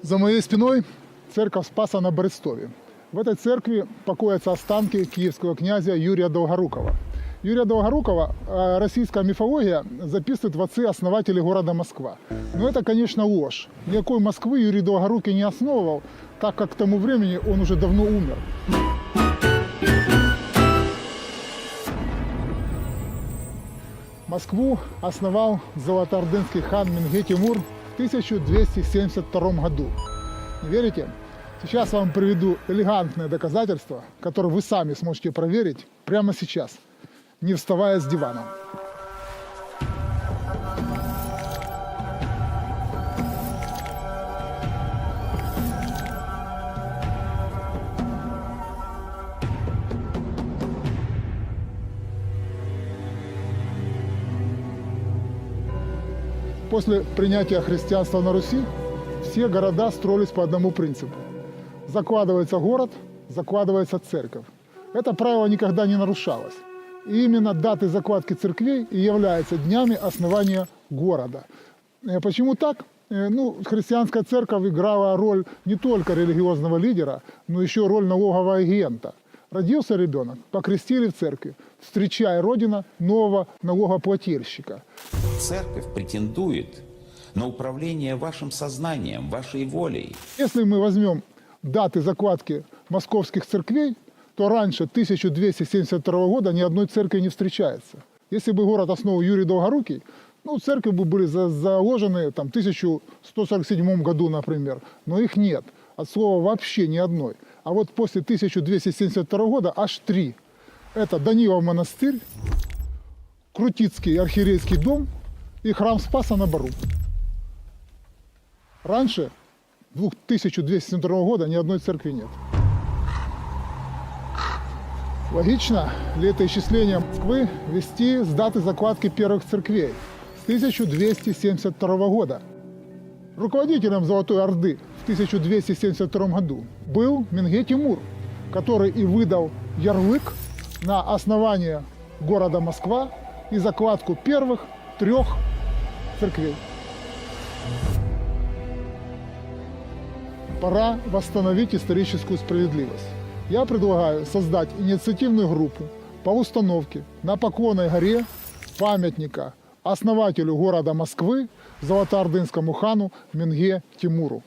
За моей спиной церковь Спаса на Берестове. В этой церкви покоятся останки киевского князя Юрия Долгорукова. Юрия Долгорукова российская мифология записывает в отцы-основатели города Москва. Но это, конечно, ложь. Никакой Москвы Юрий Долгорукий не основывал, так как к тому времени он уже давно умер. Москву основал золотоордынский хан Менгхе Тимур в 1272 году. Не верите? Сейчас вам приведу элегантное доказательство, которое вы сами сможете проверить прямо сейчас, не вставая с дивана. После принятия христианства на Руси все города строились по одному принципу. Закладывается город, закладывается церковь. Это правило никогда не нарушалось. И именно даты закладки церквей и являются днями основания города. Почему так? Христианская церковь играла роль не только религиозного лидера, но еще роль налогового агента. Родился ребенок, покрестили в церкви, встречая Родина нового налогоплательщика. Церковь претендует на управление вашим сознанием, вашей волей. Если мы возьмем даты закладки московских церквей, то раньше 1272 года ни одной церкви не встречается. Если бы город основал Юрий Долгорукий, церкви бы были заложены в 1147 году, например, но их нет. От слова вообще ни одной. А вот после 1272 года аж 3. Это Данилов монастырь, Крутицкий архиерейский дом и храм Спаса на Бару. Раньше 1272 года ни одной церкви нет. Логично летоисчисление Москвы вести с даты закладки первых церквей с 1272 года. Руководителем Золотой Орды в 1272 году был Менгхе Тимур, который и выдал ярлык на основание города Москва и закладку первых 3 церквей. Пора восстановить историческую справедливость. Я предлагаю создать инициативную группу по установке на Поклонной горе памятника основателю города Москвы, золотоордынскому хану Менгхе Тимуру.